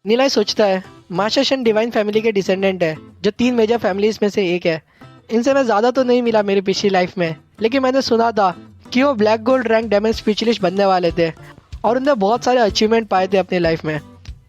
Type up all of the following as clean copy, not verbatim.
नीला सोचता है माशाशन divine family के डिसेंडेंट है, जो 3 मेजर फैमिलीज में से एक है। इनसे मैं ज़्यादा तो नहीं मिला मेरी पिछली लाइफ में, लेकिन मैंने सुना था कि वो black gold rank demon specialist बनने वाले थे और उनने बहुत सारे अचीवमेंट पाए थे अपनी लाइफ में।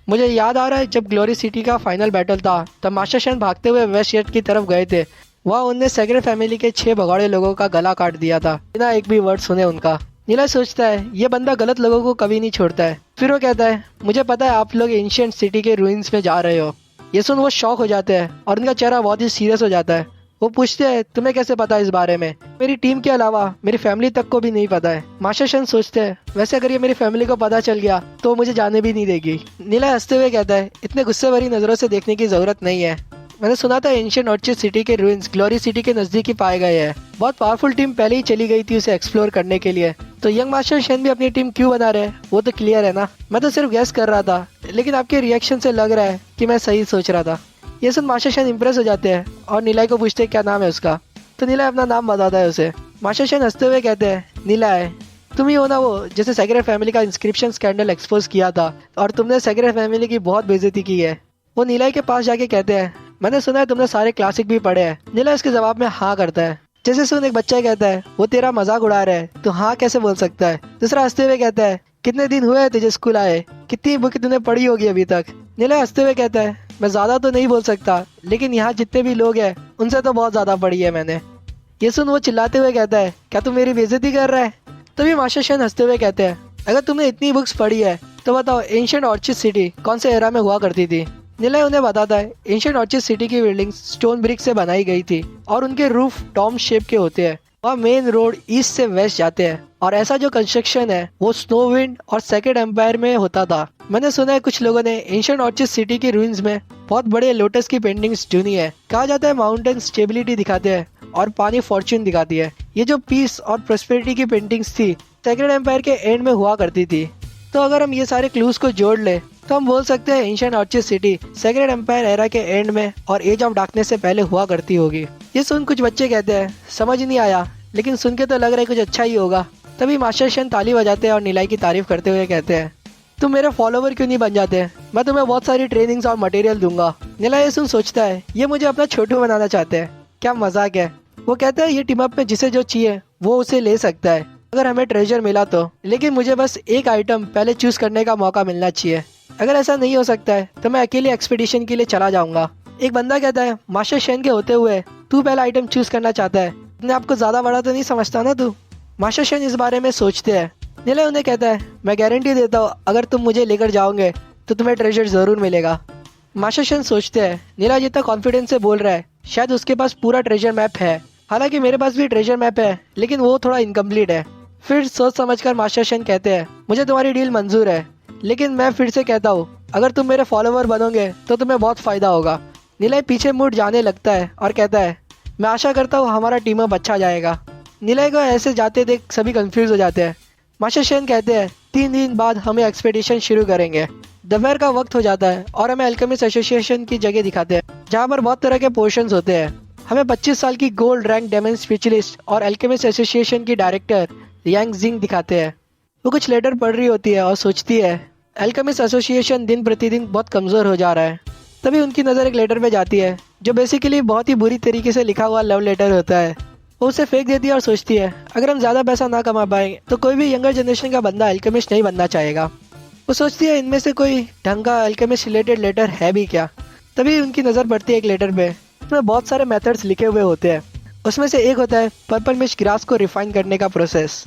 मुझे याद आ रहा है जब ग्लोरी सिटी का फाइनल बैटल था तब माशाशन भागते हुए वेस्ट गेट की तरफ गए थे। वहाँ उनने सेक्रेड फैमिली के 6 भगौड़े लोगों का गला काट दिया था बिना एक भी वर्ड सुने उनका। नीला सोचता है ये बंदा गलत लोगों को कभी नहीं छोड़ता है। फिर वो कहता है मुझे पता है आप लोग एंशिएंट सिटी के रूइंस में जा रहे हो। ये सुन वो शॉक हो जाते हैं और उनका चेहरा बहुत ही सीरियस हो जाता है। वो पूछते हैं तुम्हें कैसे पता है इस बारे में? मेरी टीम के अलावा मेरी फैमिली तक को भी नहीं पता है। माशाशन सोचते हैं वैसे अगर ये मेरी फैमिली को पता चल गया तो मुझे जाने भी नहीं देगी। नीला हंसते हुए कहता है इतने गुस्से भरी नजरों से देखने की जरूरत नहीं है। मैंने सुना था एंशिएंट ऑर्चिड सिटी के रूइंस ग्लोरी सिटी के नजदीक ही पाए गए हैं। बहुत पावरफुल टीम पहले ही चली गई थी उसे एक्सप्लोर करने के लिए, तो यंग मास्टर शेन भी अपनी टीम क्यों बना रहे हैं वो तो क्लियर है ना। मैं तो सिर्फ गैस कर रहा था, लेकिन आपके रिएक्शन से लग रहा है कि मैं सही सोच रहा था। ये सुन मास्टर शेन इम्प्रेस हो जाते हैं और नीलाई को पूछते हैं क्या नाम है उसका, तो नीला अपना नाम बताता है उसे। मास्टर शेन हंसते हुए कहते हैं नीला है, तुम ही हो ना वो जिसे सेक्रेड फैमिली का इंस्क्रिप्शन स्कैंडल एक्सपोज किया था और तुमने सेक्रेड फैमिली की बहुत बेइज्जती की है। वो नीलाई के पास जाके कहते हैं मैंने सुना है तुमने सारे क्लासिक भी पढ़े हैं। नीला इसके जवाब में हाँ करता है। जैसे सुन एक बच्चा कहता है वो तेरा मजाक उड़ा रहा है तो हाँ कैसे बोल सकता है। दूसरा हंसते हुए कहता है कितने दिन हुए तुझे स्कूल आए, कितनी बुक तूने पढ़ी होगी अभी तक। नीला हंसते हुए कहता है मैं ज्यादा तो नहीं बोल सकता, लेकिन यहाँ जितने भी लोग हैं उनसे तो बहुत ज्यादा पढ़ी है मैंने। ये सुन वो चिल्लाते हुए कहता है क्या तुम मेरी बेइज्जती कर रहा है? तभी मास्टर शेन हंसते हुए कहते हैं अगर तुमने इतनी बुक्स पढ़ी है तो बताओ एंशिएंट ऑर्चिड सिटी कौन से एरा में हुआ करती थी। नीला उन्हें बताता है एंशिएंट ऑर्चिड सिटी की बिल्डिंग स्टोन ब्रिक से बनाई गई थी और उनके रूफ डॉम शेप के होते हैं। वहाँ मेन रोड ईस्ट से वेस्ट जाते हैं और ऐसा जो कंस्ट्रक्शन है वो स्नोविंड और सेकेंड एम्पायर में होता था। मैंने सुना है कुछ लोगों ने एंशिएंट ऑर्चिड सिटी की रूइंस में बहुत बड़े लोटस की पेंटिंग्स चुनी है। कहा जाता है माउंटेन स्टेबिलिटी दिखाते हैं और पानी फॉर्च्यून दिखाती है। ये जो पीस और प्रोस्पेरिटी की पेंटिंग्स थी सेकेंड एम्पायर के एंड में हुआ करती थी। तो अगर हम ये सारे क्लूज को जोड़ ले तो हम बोल सकते हैं ancient orchid city second empire era के एंड में और एज ऑफ डार्कनेस से पहले हुआ करती होगी। ये सुन कुछ बच्चे कहते हैं समझ नहीं आया, लेकिन सुन के तो लग रहा है कुछ अच्छा ही होगा। तभी मास्टर शेन ताली बजाते हैं और नीलाई की तारीफ करते हुए कहते हैं तुम मेरे फॉलोवर क्यों नहीं बन जाते, मैं तुम्हें बहुत सारी ट्रेनिंग्स और मटेरियल दूंगा। नीला ये सुन सोचता है ये मुझे अपना छोटू बनाना चाहते हैं, क्या मजाक है। वो कहता है ये टीम अप में जिसे जो चाहिए वो उसे ले सकता है अगर हमें ट्रेजर मिला तो, लेकिन मुझे बस एक आइटम पहले चूज करने का मौका मिलना चाहिए। अगर ऐसा नहीं हो सकता है तो मैं अकेले एक्सपीडिशन के लिए चला जाऊंगा। एक बंदा कहता है मास्टर शेन के होते हुए तू पहला आइटम चूज करना चाहता है, अपने आपको ज्यादा बड़ा तो नहीं समझता ना तू। मास्टर शेन इस बारे में सोचते हैं। नीला उन्हें कहता है मैं गारंटी देता हूँ अगर तुम मुझे लेकर जाओगे तो तुम्हें ट्रेजर जरूर मिलेगा। मास्टर शेन सोचते हैं नीला जितना कॉन्फिडेंस से बोल रहा है शायद उसके पास पूरा ट्रेजर मैप है। हालांकि मेरे पास भी ट्रेजर मैप है लेकिन वो थोड़ा इनकम्प्लीट है। फिर सोच समझकर मास्टर शेन कहते हैं मुझे तुम्हारी डील मंजूर है, लेकिन मैं फिर से कहता हूँ अगर तुम मेरे फॉलोवर बनोगे तो तुम्हें बहुत फायदा होगा। नीलाई पीछे मुड़ जाने लगता है और कहता है मैं आशा करता हूँ हमारा टीम अप अच्छा जाएगा। नीलाई को ऐसे जाते देख सभी कंफ्यूज हो जाते हैं। मास्टर शेन कहते हैं 3 दिन बाद हमें एक्सपेडिशन शुरू करेंगे। दोपहर का वक्त हो जाता है और हमें अल्केमिस्ट एसोसिएशन की जगह दिखाते हैं जहाँ पर बहुत तरह के पोर्शंस होते हैं। हमें 25 साल की गोल्ड रैंक डेमन स्पेशलिस्ट और अल्केमिस्ट एसोसिएशन की डायरेक्टर यांग जिंग दिखाते हैं। वो कुछ लेटर पढ़ रही होती है और सोचती है अल्केमिस्ट एसोसिएशन दिन प्रतिदिन बहुत कमज़ोर हो जा रहा है। तभी उनकी नज़र एक लेटर पे जाती है जो बेसिकली बहुत ही बुरी तरीके से लिखा हुआ लव लेटर होता है। वो उसे फेंक देती है और सोचती है अगर हम ज़्यादा पैसा ना कमा पाए तो कोई भी यंगर जनरेशन का बंदा अल्केमिस्ट नहीं बनना चाहेगा। वो सोचती है इनमें से कोई ढंग का अल्केमिस्ट रिलेटेड लेटर है भी क्या। तभी उनकी नज़र पड़ती है एक लेटर पे, उसमें बहुत सारे मेथड्स लिखे हुए होते हैं। उसमें से एक होता है पर्पल मिश ग्रास को रिफाइन करने का प्रोसेस।